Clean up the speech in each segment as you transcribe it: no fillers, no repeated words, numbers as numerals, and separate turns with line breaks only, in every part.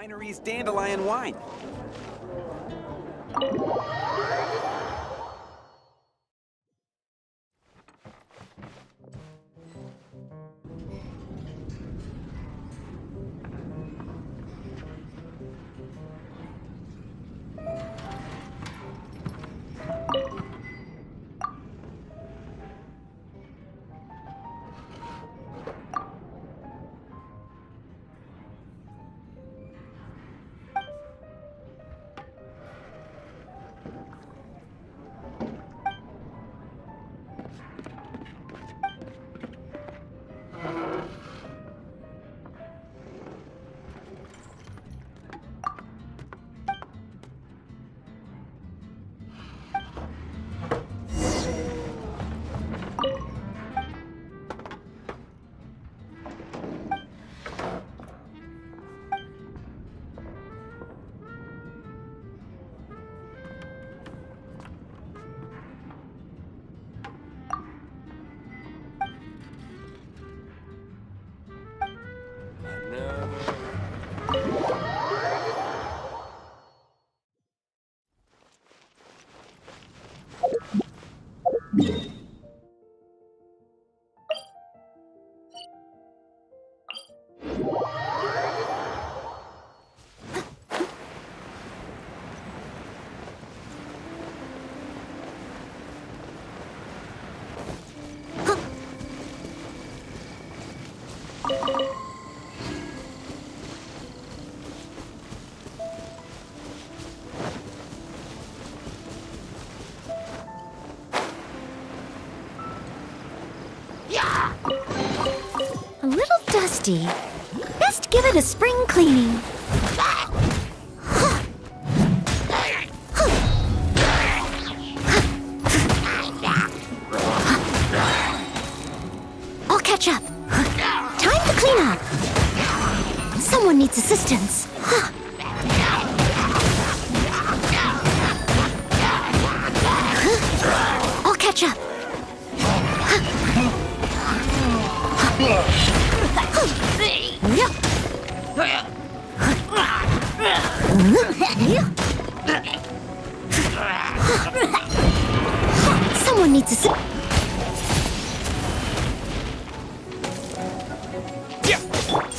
Winery's dandelion wine.
A little dusty. Best give it a spring cleaning.
Someone needs to...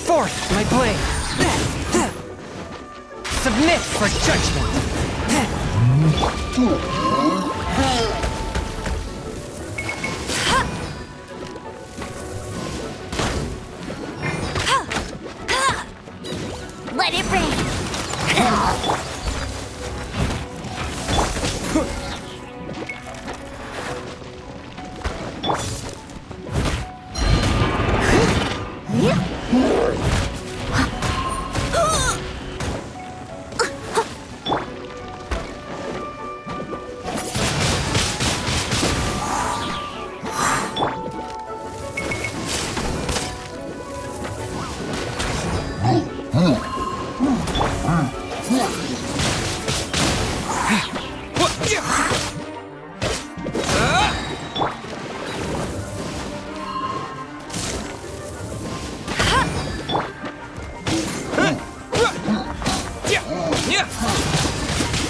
Forth my blade! Submit for judgment!
Let it rain!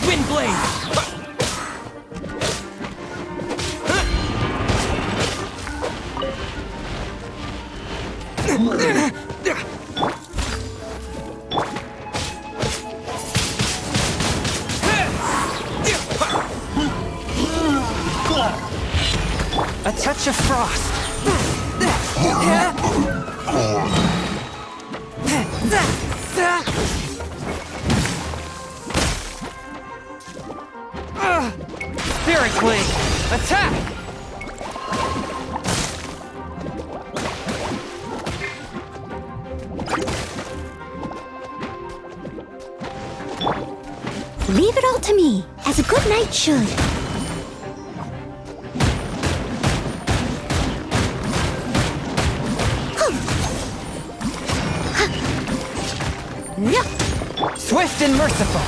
Wind blade! A touch of frost. Spirit blade, attack!
Leave it all to me, as a good knight should.
Swift and merciful.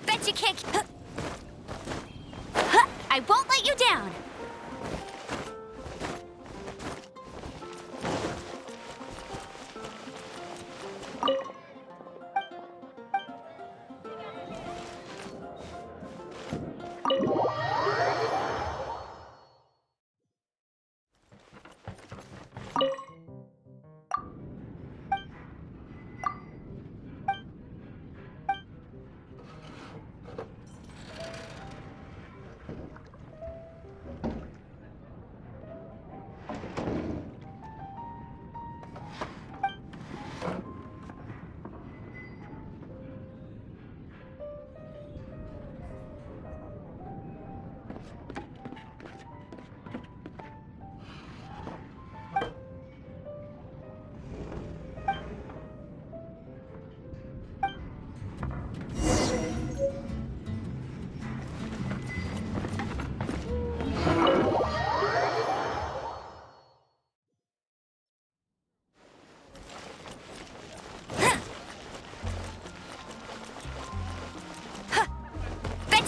Bet you can't... I won't let you down!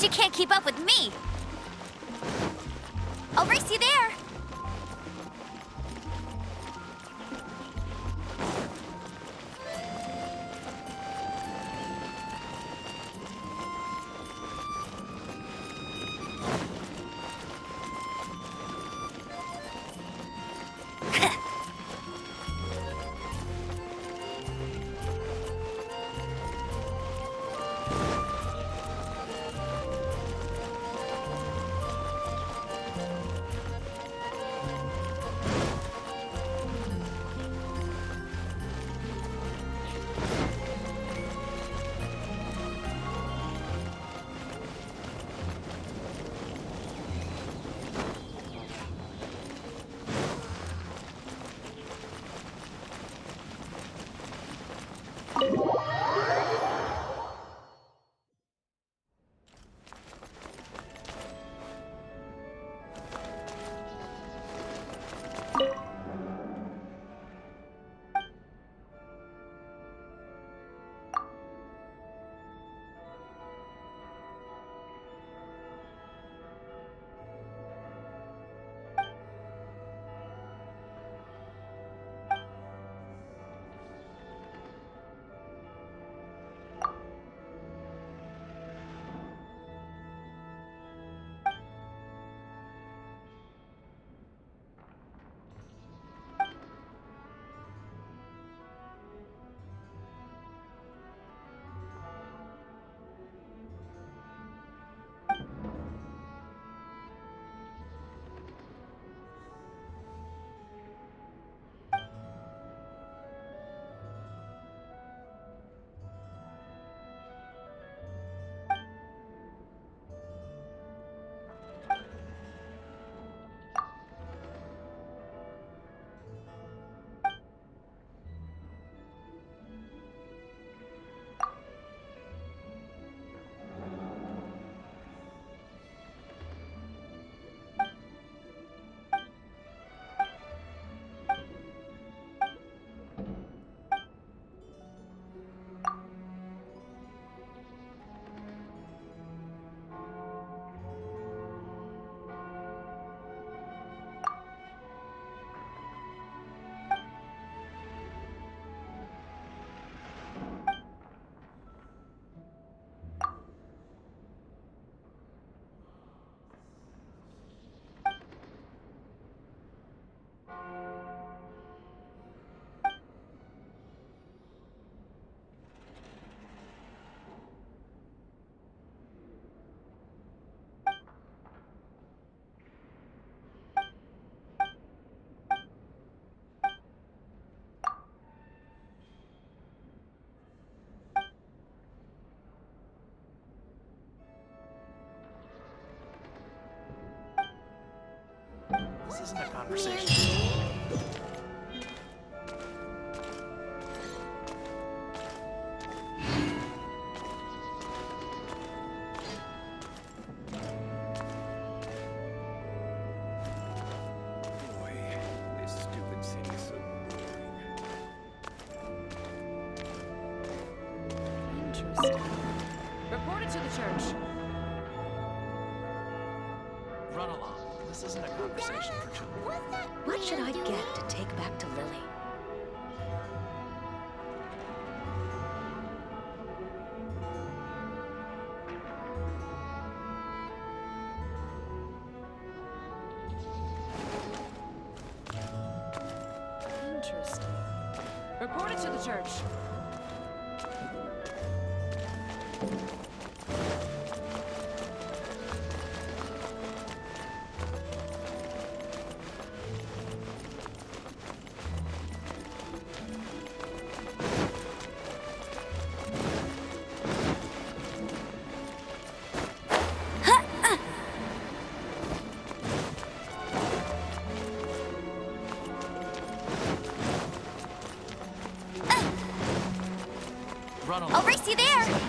You can't keep up with me! I'll race you there!
This isn't a conversation.
Boy, this stupid city's so boring.
Interesting. Report it to the church.
Run along. This isn't a conversation for children.
What should I get to take back to Lily? Interesting. Report it to the church.
Run along.
I'll race you there.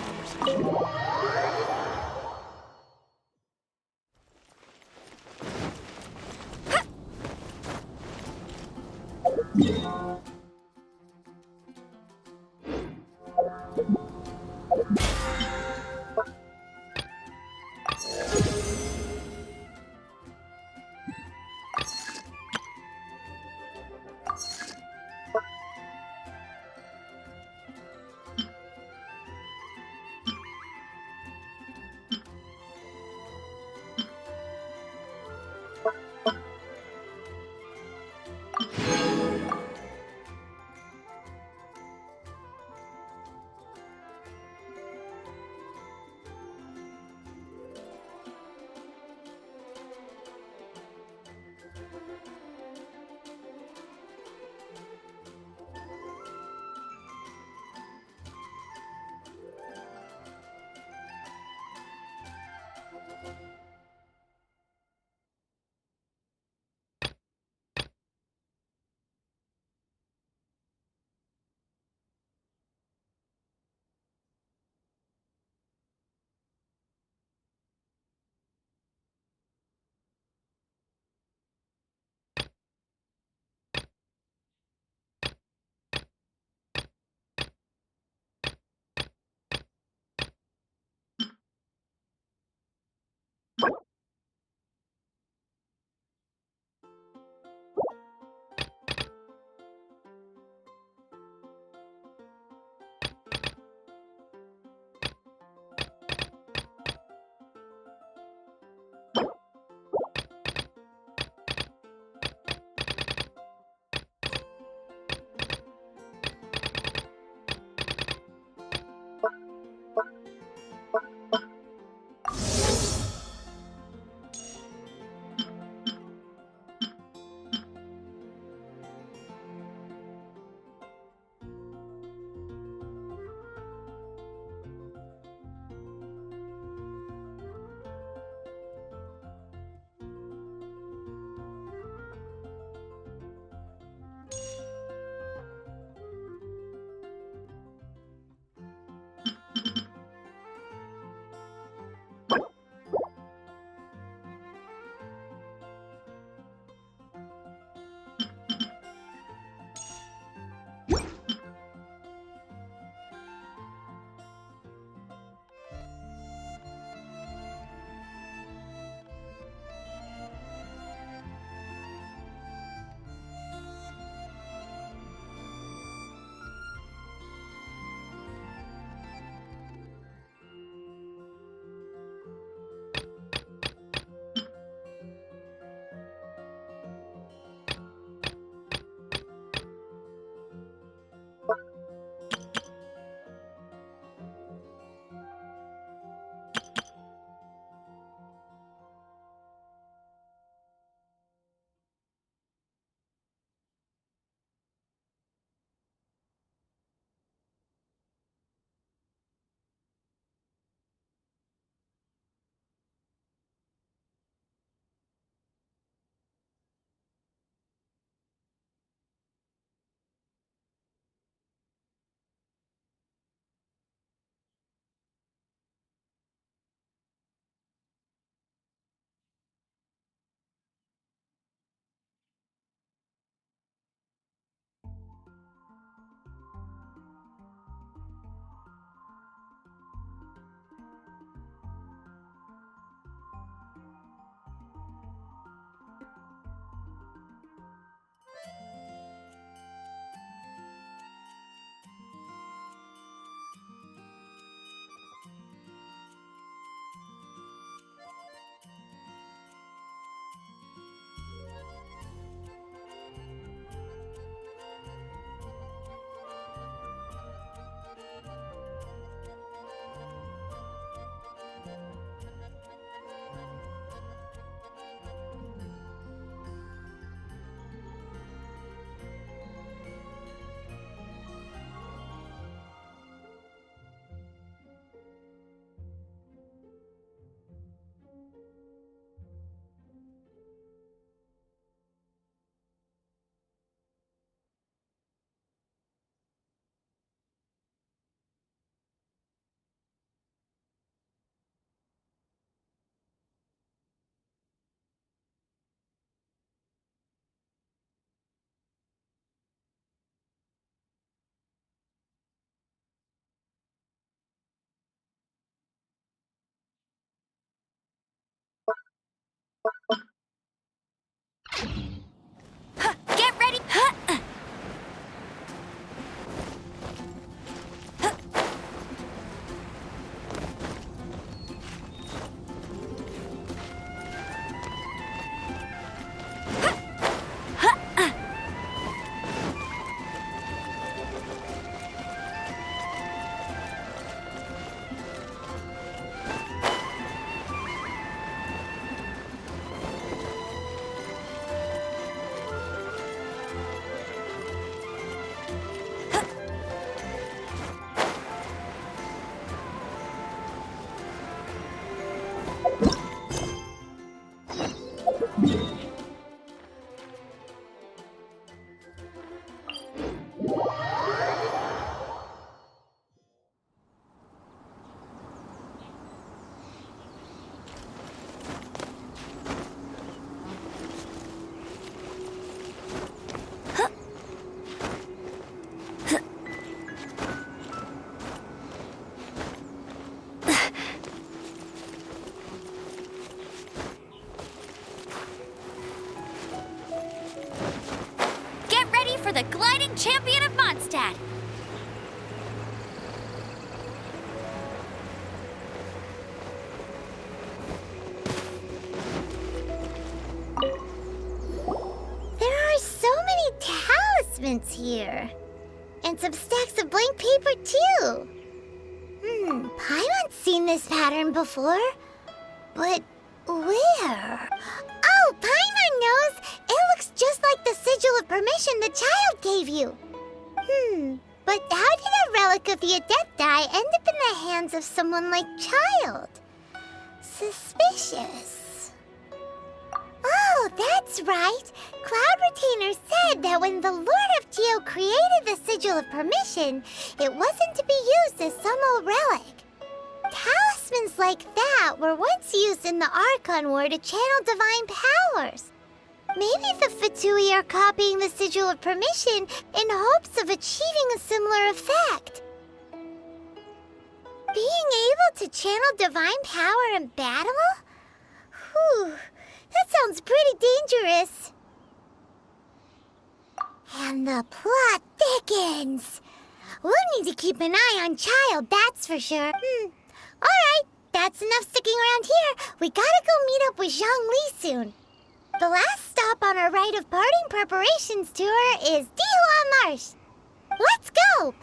Get ready for the gliding champion of Mondstadt.
There are so many talismans here. And some stacks of blank paper, too. Paimon's seen this pattern before. But where? Oh, Paimon knows! It looks just like the sigil of permission the child gave you. But how did a relic of the Adepti end up in the hands of someone like Child? Suspicious. Oh, that's right. Cloud Retainer said that when the Lord of Geo created the Sigil of Permission, it wasn't to be used as some old relic. Talismans like that were once used in the Archon War to channel divine powers. Maybe the Fatui are copying the Sigil of Permission in hopes of achieving a similar effect. Being able to channel divine power in battle? Whew, that sounds pretty dangerous. And the plot thickens. We'll need to keep an eye on Child, that's for sure. Alright, that's enough sticking around here. We gotta go meet up with Zhang Li soon. The last stop on our rite of parting preparations tour is Dihua Marsh. Let's go!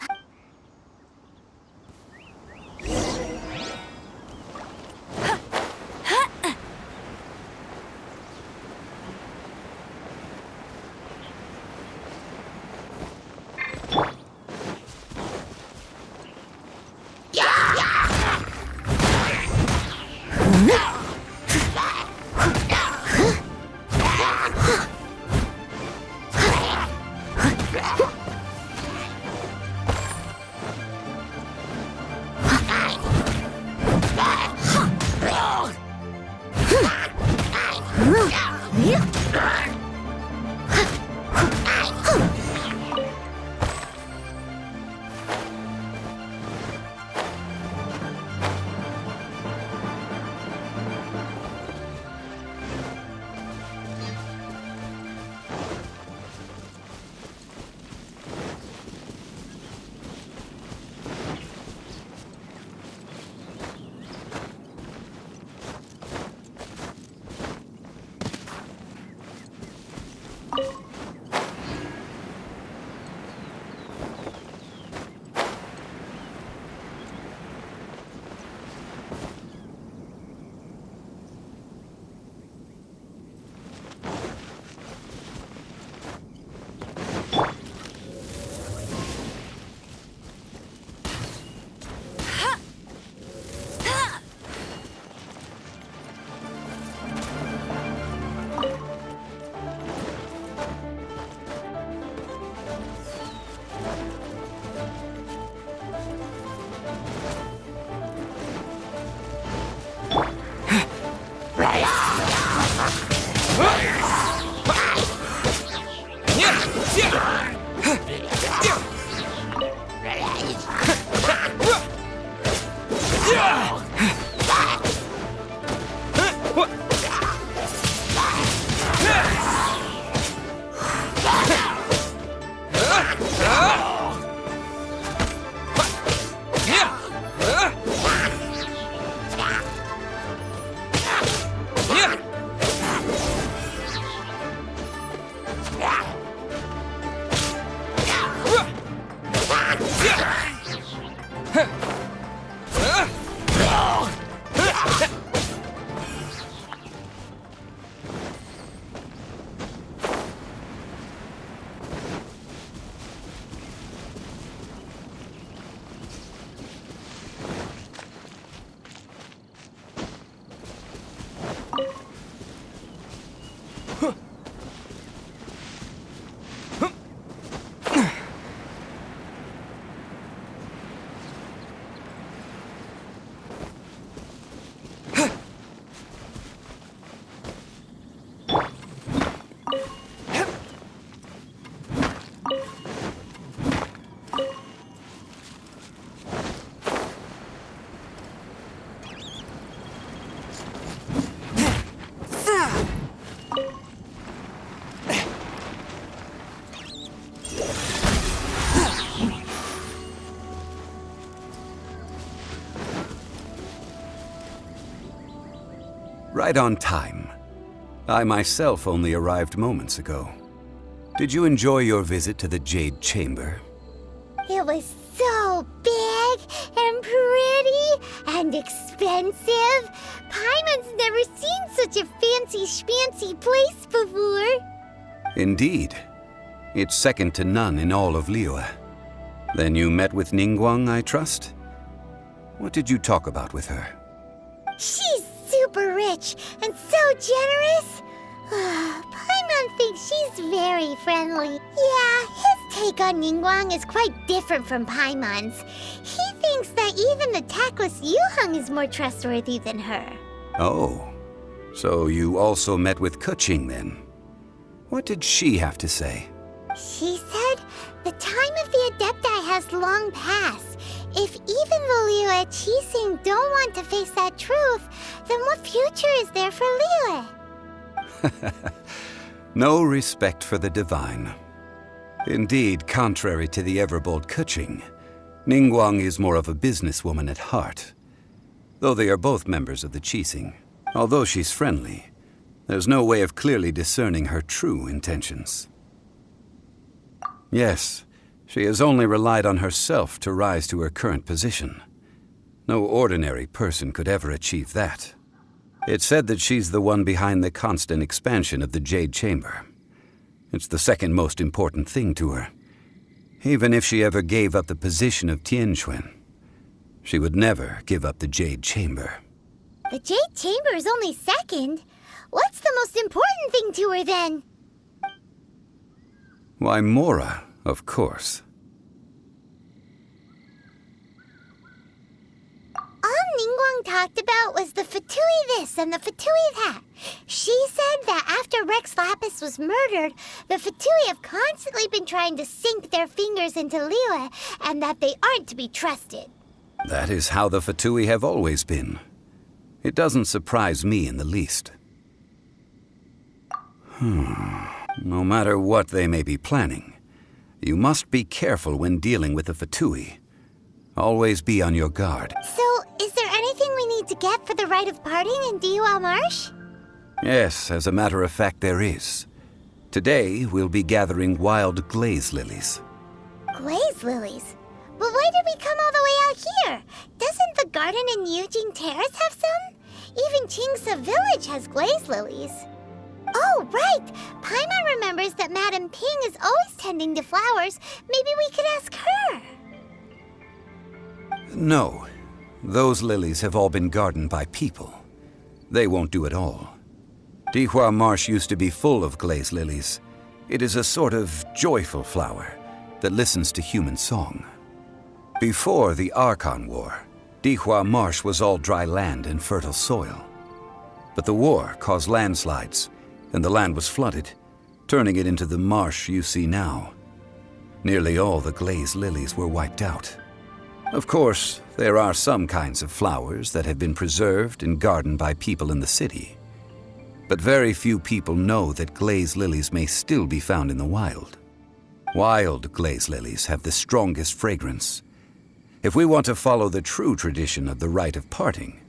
Right on time. I myself only arrived moments ago. Did you enjoy your visit to the Jade Chamber?
It was so big and pretty and expensive. Paimon's never seen such a fancy schmancy place before.
Indeed. It's second to none in all of Liyue. Then you met with Ningguang, I trust? What did you talk about with her?
She's super rich and so generous. Paimon thinks she's very friendly. Yeah, his take on Ningguang is quite different from Paimon's. He thinks that even the tactless Yuheng is more trustworthy than her.
Oh, so you also met with Keqing then? What did she have to say?
She said the time of the Adepti has long passed. If even the Liyue Qixing don't want to face that truth, then what future is there for Liyue?
No respect for the divine. Indeed, contrary to the ever-bold Keqing, Ningguang is more of a businesswoman at heart. Though they are both members of the Qixing, although she's friendly, there's no way of clearly discerning her true intentions. Yes, she has only relied on herself to rise to her current position. No ordinary person could ever achieve that. It's said that she's the one behind the constant expansion of the Jade Chamber. It's the second most important thing to her. Even if she ever gave up the position of Tianquan, she would never give up the Jade Chamber.
The Jade Chamber is only second. What's the most important thing to her then?
Why, Mora, of course.
All Ningguang talked about was the Fatui this and the Fatui that. She said that after Rex Lapis was murdered, the Fatui have constantly been trying to sink their fingers into Liyue, and that they aren't to be trusted.
That is how the Fatui have always been. It doesn't surprise me in the least. No matter what they may be planning, you must be careful when dealing with the Fatui. Always be on your guard.
So, is there anything we need to get for the rite of parting in Dihua Marsh?
Yes, as a matter of fact, there is. Today, we'll be gathering wild glaze lilies.
Glaze lilies? But why did we come all the way out here? Doesn't the garden in Yujing Terrace have some? Even Qingse Village has glaze lilies. Oh, right! Paimon remembers that Madame Ping is always tending to flowers. Maybe we could ask her.
No. Those lilies have all been gardened by people. They won't do it all. Dihua Marsh used to be full of glaze lilies. It is a sort of joyful flower that listens to human song. Before the Archon War, Dihua Marsh was all dry land and fertile soil. But the war caused landslides, and the land was flooded, turning it into the marsh you see now. Nearly all the glaze lilies were wiped out. Of course, there are some kinds of flowers that have been preserved and gardened by people in the city. But very few people know that glaze lilies may still be found in the wild. Wild glaze lilies have the strongest fragrance. If we want to follow the true tradition of the rite of parting,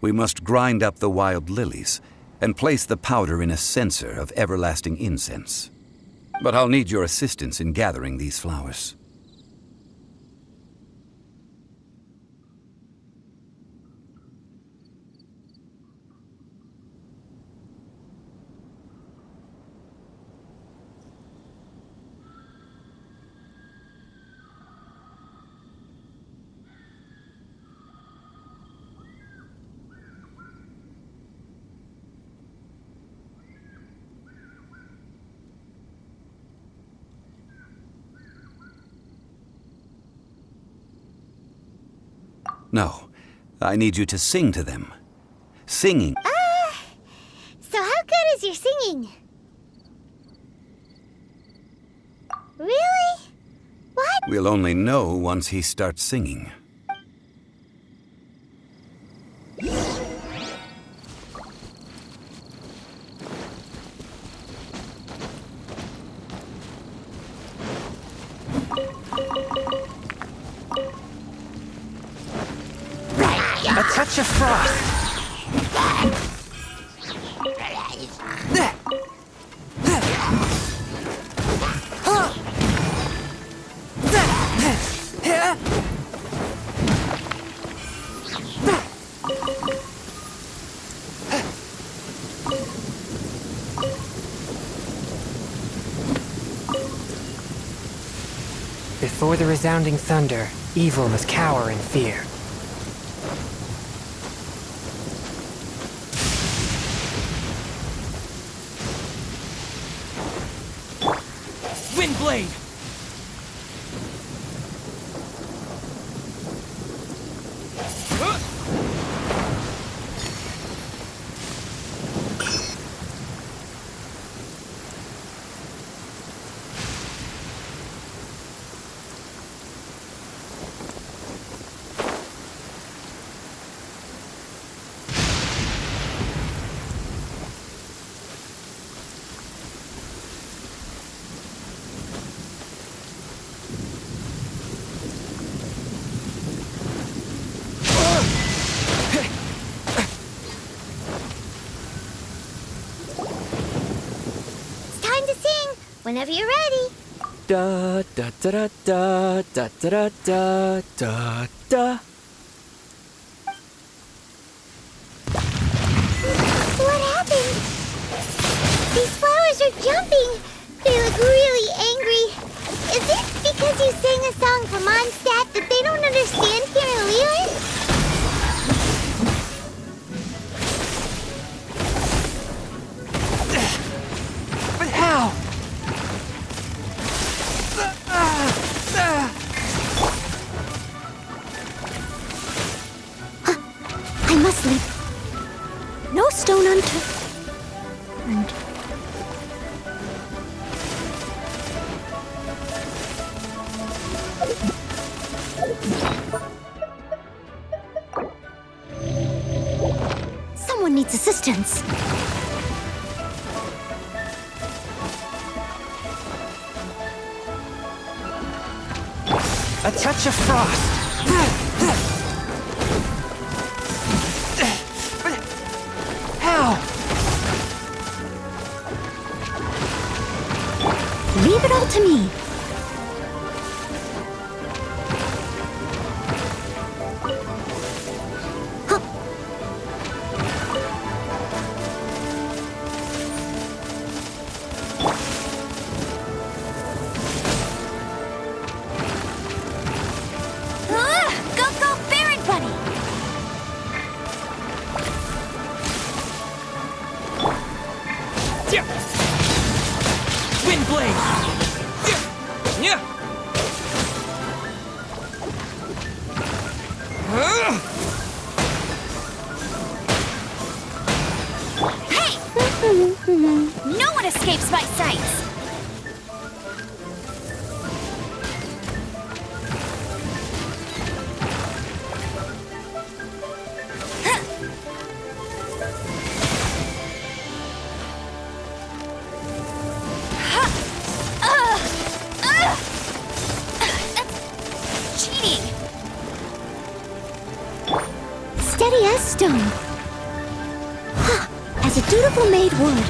we must grind up the wild lilies and place the powder in a censer of everlasting incense. But I'll need your assistance in gathering these flowers. No, I need you to sing to them. Singing.
So how good is your singing? Really? What?
We'll only know once he starts singing.
A touch of frost. Before the resounding thunder, evil must cower in fear. Windblade!
Time to sing whenever you're ready.
Da da da da da da da da da da.
What happened? These flowers are jumping. They look really angry. Is it because you sang a song for Mondstadt that they don't understand here in Leland?
But how?
I must leave. No stone unturned. Someone needs assistance.
A touch of frost. But how?
Leave it all to me.
Go, go, Baron Bunny!
Yeah. Windblade! Yeah.
Hey! No one escapes my sights! Cheating!
Steady as stone. As a dutiful maid would.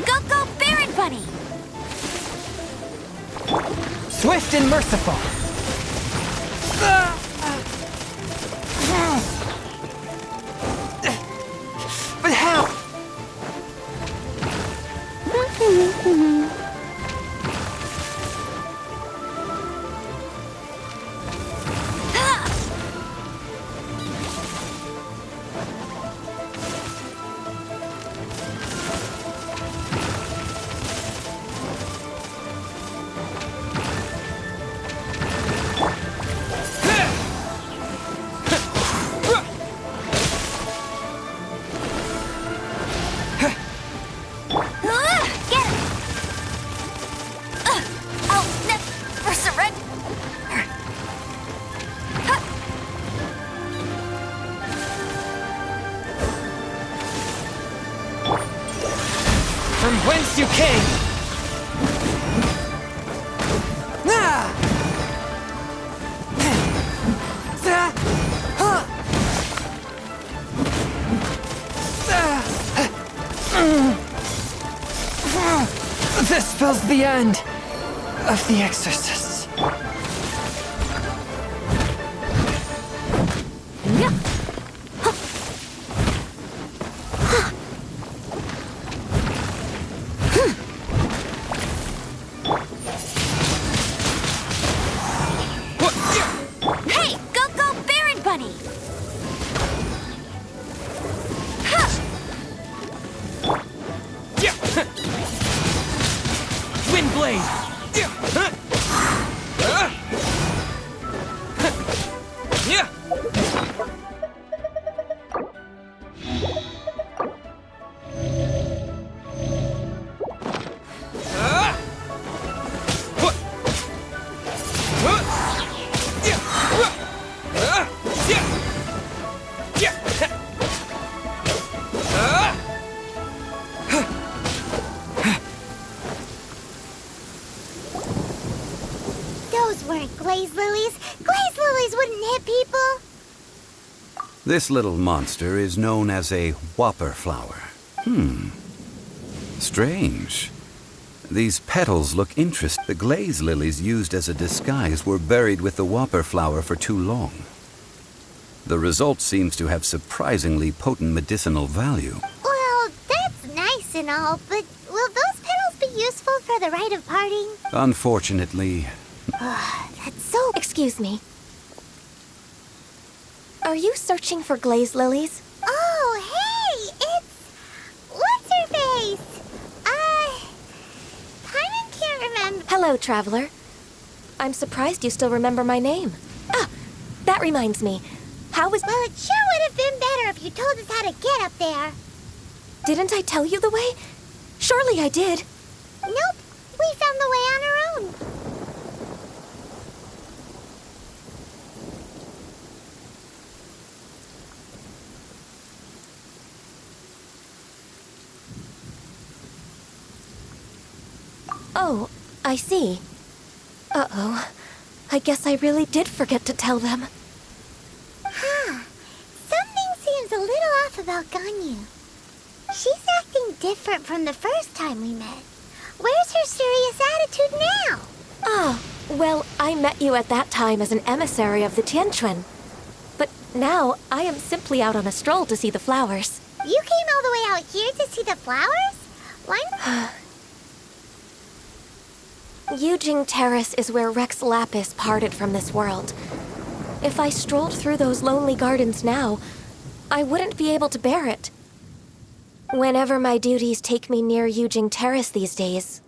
Go, go, Baron Bunny!
Swift and merciful. But how?
Get it! I'll never surrender!
From whence you came! Ah! This spells the end of the exorcists.
hit people?
This little monster is known as a whopper flower. Strange. These petals look interesting. The glaze lilies used as a disguise were buried with the whopper flower for too long. The result seems to have surprisingly potent medicinal value.
Well, that's nice and all, but will those petals be useful for the rite of parting?
Unfortunately,
That's so...
Excuse me. Are you searching for glaze lilies?
Oh, hey! It's... What's-her-face? Paimon can't remember...
Hello, traveler. I'm surprised you still remember my name. Ah, that reminds me. How was...
Well, it sure would have been better if you told us how to get up there.
Didn't I tell you the way? Surely I did.
Nope, we found the way on our own.
Oh, I see. Uh-oh. I guess I really did forget to tell them.
Something seems a little off about Ganyu. She's acting different from the first time we met. Where's her serious attitude now?
Ah, well, I met you at that time as an emissary of the Tianquan. But now, I am simply out on a stroll to see the flowers.
You came all the way out here to see the flowers? Why?
Yujing Terrace is where Rex Lapis parted from this world. If I strolled through those lonely gardens now, I wouldn't be able to bear it. Whenever my duties take me near Yujing Terrace these days,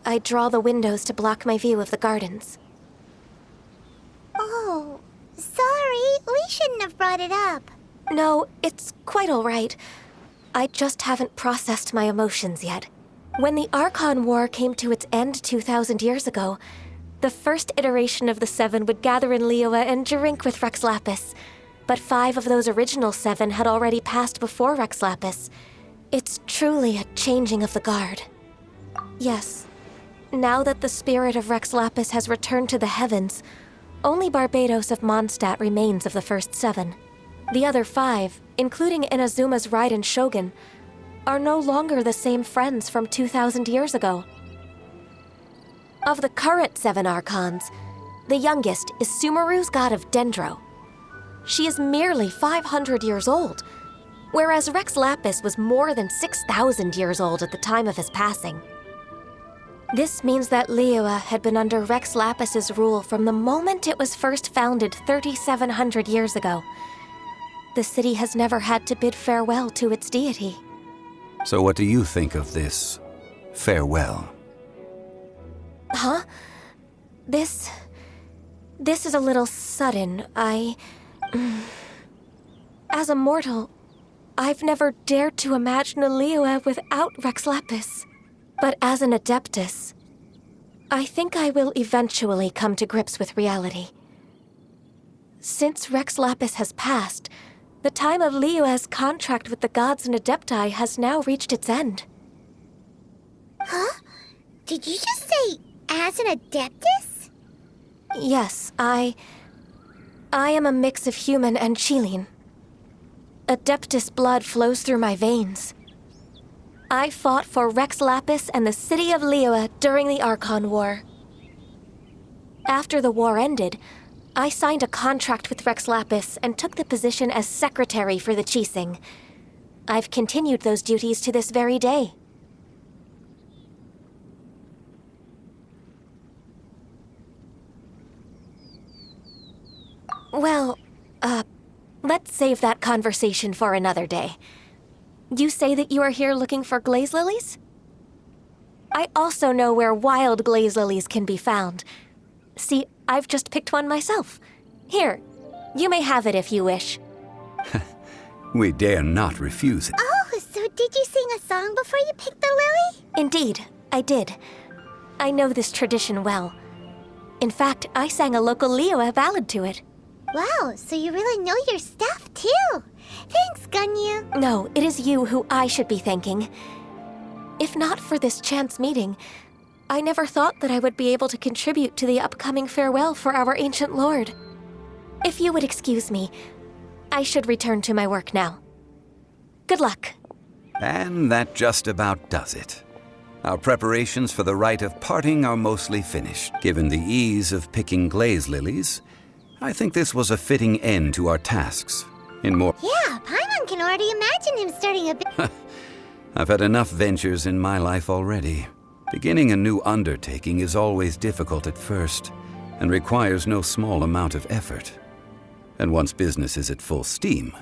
I draw the windows to block my view of the gardens.
Oh, sorry. We shouldn't have brought it up.
No, it's quite all right. I just haven't processed my emotions yet. When the Archon War came to its end 2,000 years ago, the first iteration of the Seven would gather in Liyue and drink with Rex Lapis. But 5 of those original 7 had already passed before Rex Lapis. It's truly a changing of the guard. Yes, now that the spirit of Rex Lapis has returned to the heavens, only Barbados of Mondstadt remains of the first 7. The other 5, including Inazuma's Raiden Shogun, are no longer the same friends from 2,000 years ago. Of the current 7 Archons, the youngest is Sumeru's god of Dendro. She is merely 500 years old, whereas Rex Lapis was more than 6,000 years old at the time of his passing. This means that Liyue had been under Rex Lapis's rule from the moment it was first founded 3,700 years ago. The city has never had to bid farewell to its deity.
so what do you think of this farewell?
Huh? This is a little sudden. As a mortal, I've never dared to imagine a Liyue without Rex Lapis. But as an Adeptus, I think I will eventually come to grips with reality. Since Rex Lapis has passed, the time of Liyue's contract with the gods and Adepti has now reached its end.
Huh? Did you just say, as an Adeptus?
Yes, I am a mix of human and Chilean. Adeptus blood flows through my veins. I fought for Rex Lapis and the city of Liyue during the Archon War. After the war ended, I signed a contract with Rex Lapis and took the position as secretary for the Qixing. I've continued those duties to this very day. Well, let's save that conversation for another day. You say that you are here looking for glaze lilies? I also know where wild glaze lilies can be found. See, I've just picked one myself. Here, you may have it if you wish.
We dare not refuse it.
Oh, so did you sing a song before you picked the lily?
Indeed, I did. I know this tradition well. In fact, I sang a local Liyue ballad to it.
Wow, so you really know your stuff, too. Thanks, Ganyu.
No, it is you who I should be thanking. If not for this chance meeting, I never thought that I would be able to contribute to the upcoming farewell for our ancient lord. If you would excuse me, I should return to my work now. Good luck.
And that just about does it. Our preparations for the rite of parting are mostly finished. Given the ease of picking glaze lilies, I think this was a fitting end to our tasks.
Yeah, Paimon can already imagine him starting a
I've had enough ventures in my life already. Beginning a new undertaking is always difficult at first, and requires no small amount of effort. And once business is at full steam,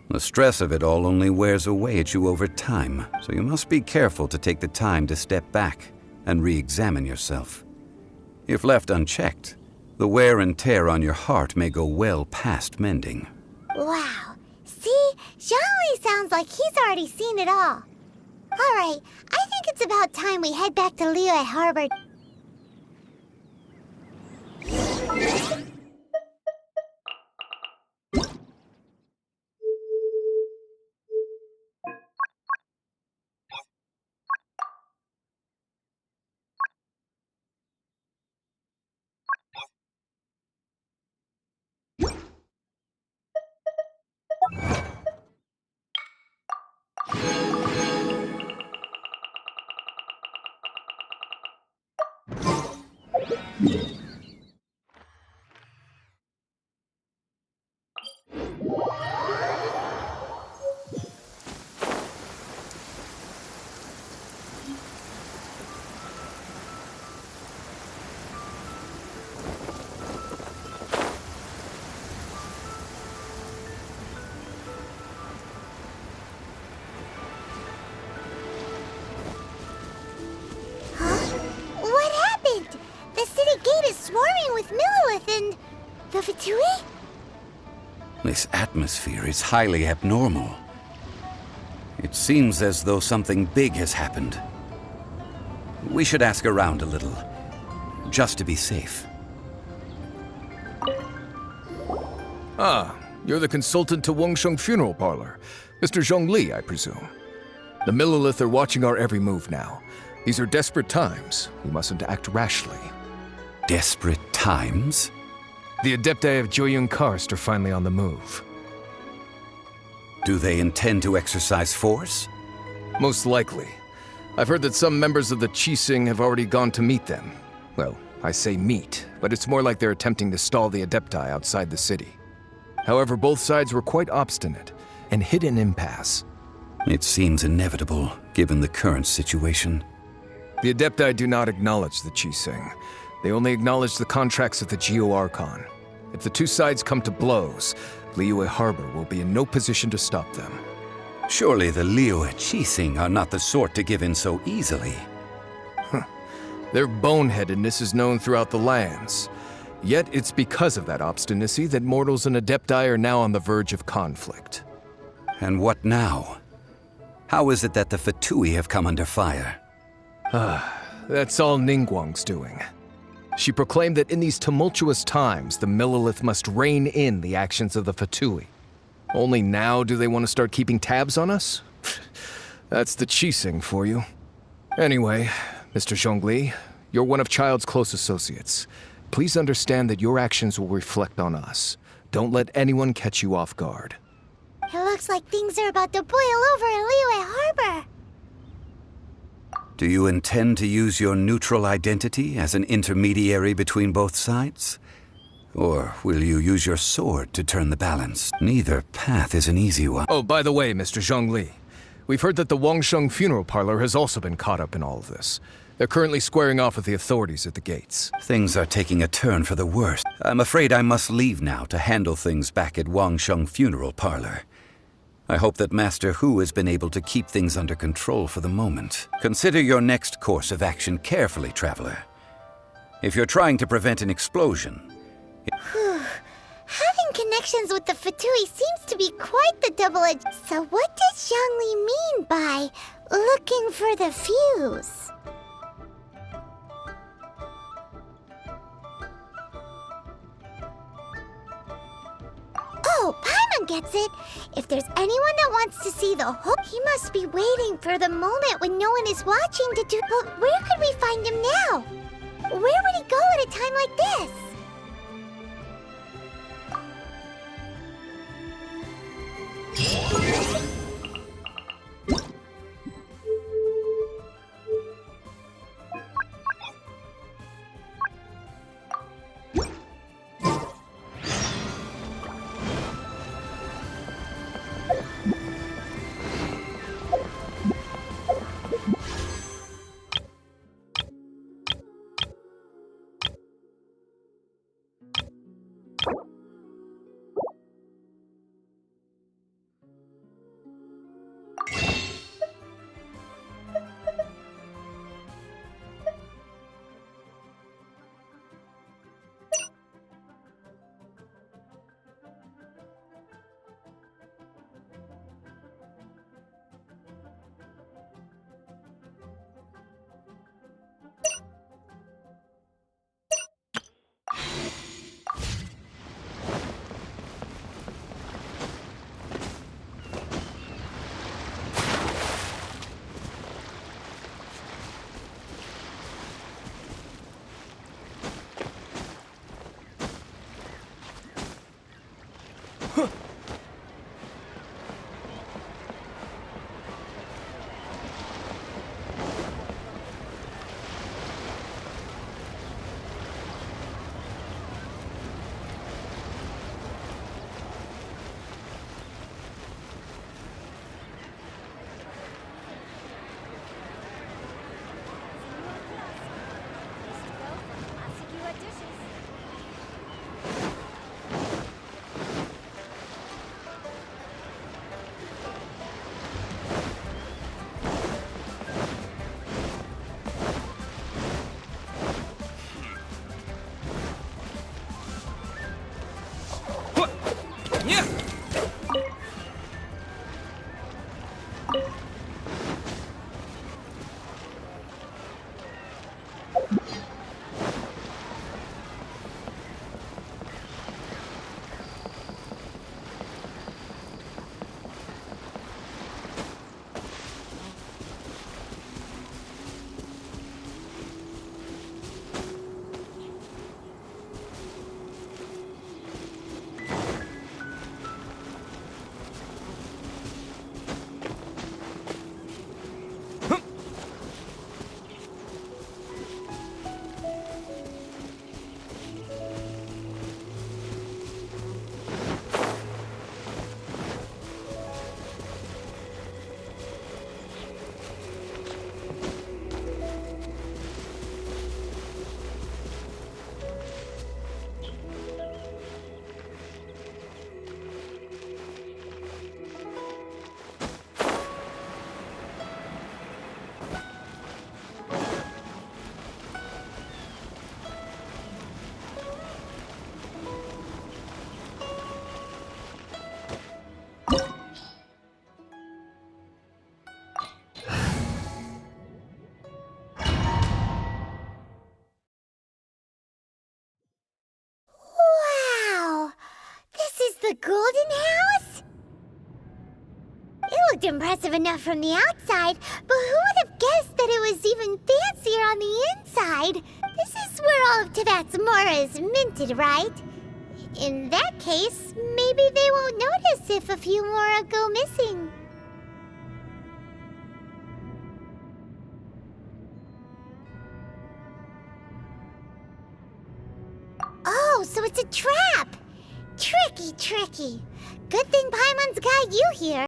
the stress of it all only wears away at you over time, so you must be careful to take the time to step back and re-examine yourself. If left unchecked, the wear and tear on your heart may go well past mending.
Wow. See? Zhongli sounds like he's already seen it all. Alright, I think it's about time we head back to Liyue Harbor. What happened? The city gate is swarming with Millilith and the Fatui?
This atmosphere is highly abnormal. It seems as though something big has happened. We should ask around a little, just to be safe.
Ah, you're the consultant to Wangsheng Funeral Parlor. Mr. Zhongli, I presume. The Millilith are watching our every move now. These are desperate times. We mustn't act rashly.
Desperate times?
The Adepti of Joyun Karst are finally on the move.
Do they intend to exercise force?
Most likely. I've heard that some members of the Qixing have already gone to meet them. Well, I say meet, but it's more like they're attempting to stall the Adepti outside the city. However, both sides were quite obstinate and hit an impasse.
It seems inevitable, given the current situation.
The Adepti do not acknowledge the Qixing. They only acknowledge the contracts of the Geo-Archon. If the two sides come to blows, Liyue Harbor will be in no position to stop them.
Surely the Liyue Qixing are not the sort to give in so easily.
Their boneheadedness is known throughout the lands. Yet it's because of that obstinacy that mortals and Adepti are now on the verge of conflict.
And what now? How is it that the Fatui have come under fire?
That's all Ningguang's doing. She proclaimed that in these tumultuous times, the Millilith must rein in the actions of the Fatui. Only now do they want to start keeping tabs on us? That's the Qixing for you. Anyway, Mr. Zhongli, you're one of Child's close associates. Please understand that your actions will reflect on us. Don't let anyone catch you off guard.
It looks like things are about to boil over in Liyue Harbor.
Do you intend to use your neutral identity as an intermediary between both sides? Or will you use your sword to turn the balance? Neither path is an easy one.
Oh, by the way, Mr. Zhongli, we've heard that the Wangsheng Funeral Parlor has also been caught up in all of this. They're currently squaring off with the authorities at the gates.
Things are taking a turn for the worse. I'm afraid I must leave now to handle things back at Wangsheng Funeral Parlor. I hope that Master Hu has been able to keep things under control for the moment. Consider your next course of action carefully, Traveler. If you're trying to prevent an explosion...
Having connections with the Fatui seems to be quite the double-edged... So what does Zhongli mean by looking for the fuse? Oh, Paimon gets it. If there's anyone that wants to see the whole... He must be waiting for the moment when no one is watching to do... But where could we find him now? Where would he go at a time like this? Wow! This is the Golden House? It looked impressive enough from the outside, but who would have guessed that it was even fancier on the inside? This is where all of Teyvat's mora is minted, right? In that case, maybe they won't notice if a few mora go missing. Oh, so it's a trap! Tricky, tricky. Good thing Paimon's got you here.